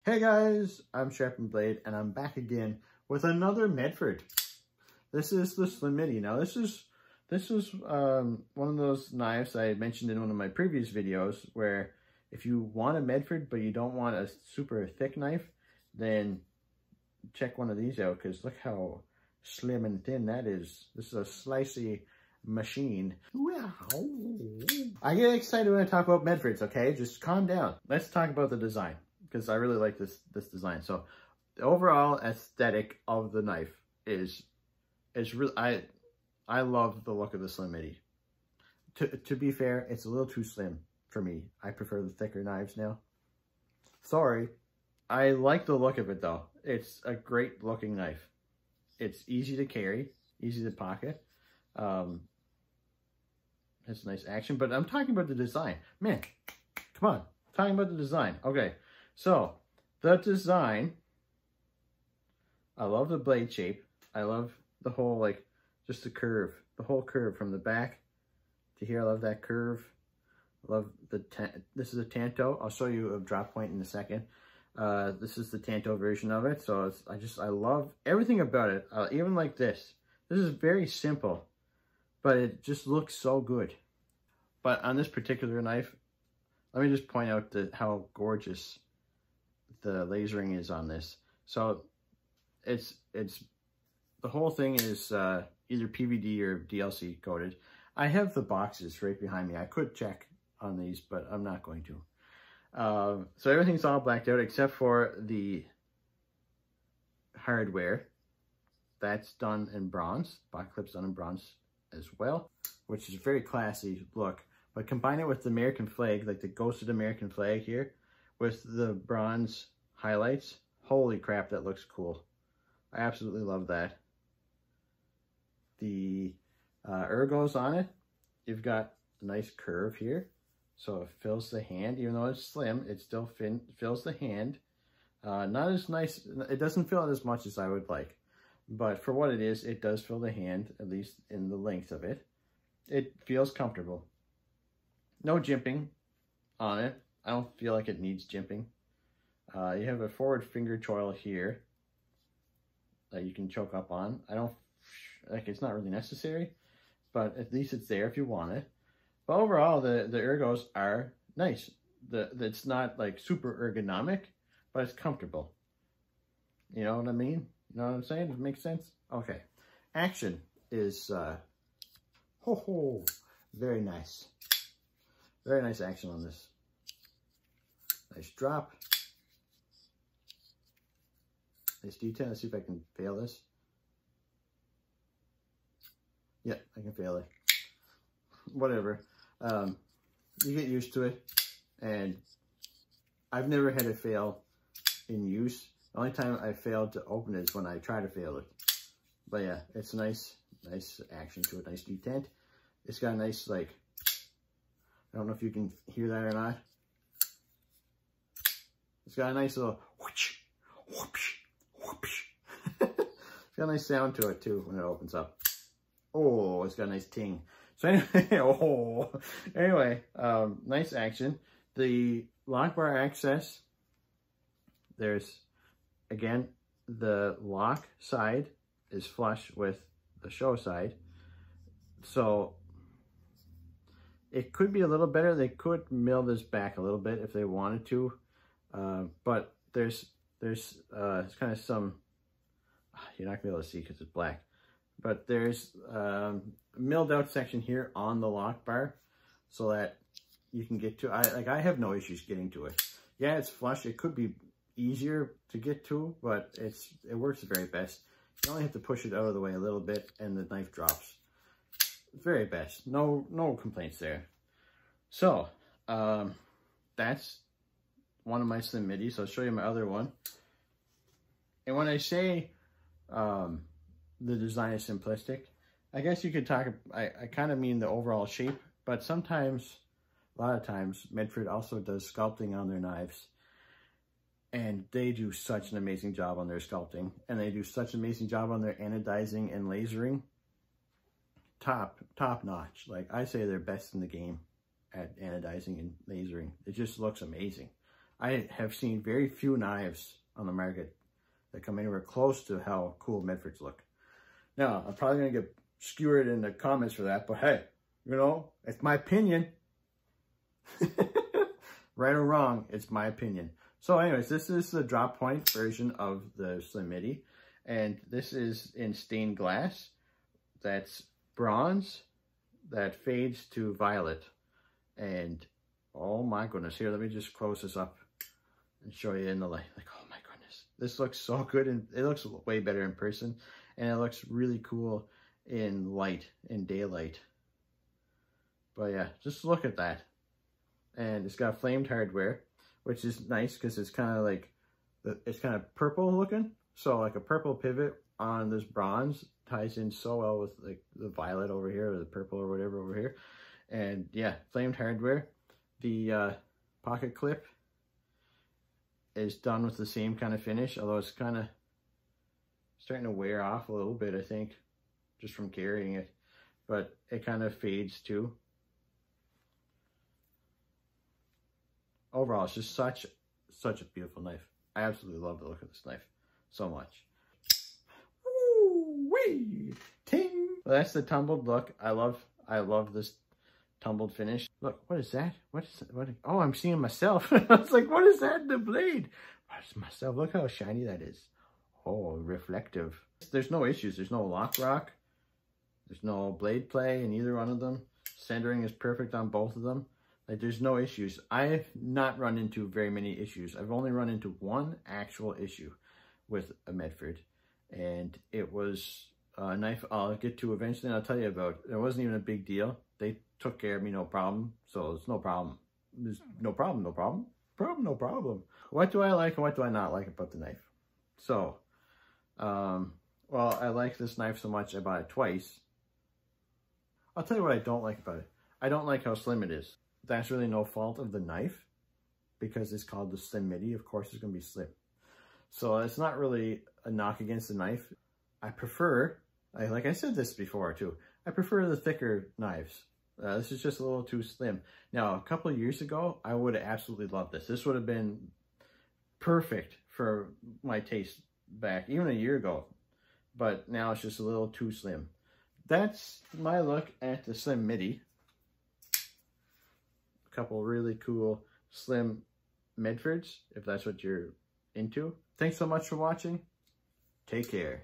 Hey guys, I'm Sharpened Blade and I'm back again with another Medford. This is the Slim Midi. Now this is one of those knives I mentioned in one of my previous videos where if you want a Medford but you don't want a super thick knife, then check one of these out because look how slim and thin that is. This is a slicey machine. Wow. I get excited when I talk about Medfords, okay? Just calm down. Let's talk about the design because I really like this design. So the overall aesthetic of the knife is really, I love the look of the Slim Midi. To be fair, it's a little too slim for me. I prefer the thicker knives now. Sorry. I like the look of it though. It's a great looking knife. It's easy to carry, easy to pocket. Has nice action, but I'm talking about the design. Man, come on. I'm talking about the design. Okay, so the design, I love the blade shape. I love the whole, like, just the curve, the whole curve from the back to here. I love that curve. I love this is a Tanto. I'll show you a drop point in a second. This is the Tanto version of it. So I love everything about it. Even like this. This is very simple, but it just looks so good. But on this particular knife, let me just point out how gorgeous the lasering is on this. So it's the whole thing is either PVD or DLC coated. I have the boxes right behind me. I could check on these, but I'm not going to. So everything's all blacked out except for the hardware. That's done in bronze. Box clip's done in bronze as well, which is a very classy look. But combine it with the American flag, like the ghosted American flag here, with the bronze highlights. Holy crap, that looks cool. I absolutely love that. The ergos on it, you've got a nice curve here. So it fills the hand, even though it's slim, it still fills the hand. Not as nice, it doesn't fill it as much as I would like. But for what it is, it does fill the hand, at least in the length of it. It feels comfortable. No jimping on it. I don't feel like it needs jimping. You have a forward finger choil here that you can choke up on. It's not really necessary, but at least it's there if you want it. But overall, the ergos are nice. It's not like super ergonomic, but it's comfortable. You know what I mean? You know what I'm saying? Does it make sense? Okay. Action is, very nice. Very nice action on this. Nice drop. Nice detail. Let's see if I can fail this. Yeah, I can fail it. Whatever. You get used to it. And I've never had it fail in use. The only time I failed to open it is when I try to fail it. But yeah, it's nice action to it, nice detent. It's got a nice, like, I don't know if you can hear that or not. It's got a nice little whoosh, whoosh, whoosh. It's got a nice sound to it too when it opens up. Oh, it's got a nice ting. So anyway, nice action. The lock bar access, there's, again, the lock side is flush with the show side. So it could be a little better. They could mill this back a little bit if they wanted to. But there's kind of some, you're not gonna be able to see because it's black. But there's a milled out section here on the lock bar so that you can get to, I have no issues getting to it. Yeah, it's flush. It could be easier to get to, but it works the very best. You only have to push it out of the way a little bit and the knife drops. Very best. No complaints there. So that's one of my Slim Midis. I'll show you my other one. And when I say the design is simplistic, I guess you could talk, I kind of mean the overall shape, but sometimes, a lot of times, Medford also does sculpting on their knives. And they do such an amazing job on their sculpting. And they do such an amazing job on their anodizing and lasering. Top notch. Like, I say they're best in the game at anodizing and lasering. It just looks amazing. I have seen very few knives on the market that come anywhere close to how cool Medfords look. Now, I'm probably going to get skewered in the comments for that, but hey, you know, it's my opinion. Right or wrong, it's my opinion. So anyways, this is the drop point version of the Slim Midi. And this is in stained glass. That's bronze that fades to violet. And oh my goodness, here, let me just close this up and show you in the light. Like, oh my goodness, this looks so good, and it looks way better in person, and it looks really cool in light, in daylight. But yeah, just look at that. And it's got flamed hardware, which is nice because it's kind of like, it's kind of purple looking. So like a purple pivot on this bronze ties in so well with like the violet over here, or the purple or whatever over here. And yeah, flamed hardware. The pocket clip is done with the same kind of finish, although it's kind of starting to wear off a little bit, I think, just from carrying it. But it kind of fades too. Overall, it's just such a beautiful knife. I absolutely love the look of this knife so much. Woo-wee! Ting! Well, that's the tumbled look. I love this tumbled finish. Look, what is that? What is that? What? Oh, I'm seeing myself. I was like, what is that in the blade? That's myself. Look how shiny that is. Oh, reflective. There's no issues. There's no lock rock. There's no blade play in either one of them. Centering is perfect on both of them. Like, there's no issues. I've not run into very many issues. I've only run into one actual issue with a Medford, and it was a knife I'll get to eventually, and I'll tell you about. It wasn't even a big deal. They took care of me, no problem. So it's no problem. There's no problem, no problem. No problem. What do I like and what do I not like about the knife? So, well, I like this knife so much I bought it twice. I'll tell you what I don't like about it. I don't like how slim it is. That's really no fault of the knife, because it's called the Slim Midi. Of course, it's going to be slim. So it's not really a knock against the knife. I prefer, like I said this before too, I prefer the thicker knives. This is just a little too slim. Now, a couple of years ago, I would have absolutely loved this. This would have been perfect for my taste back, even a year ago. But now it's just a little too slim. That's my look at the Slim Midi. A couple really cool slim Medfords, if that's what you're into. Thanks so much for watching. Take care.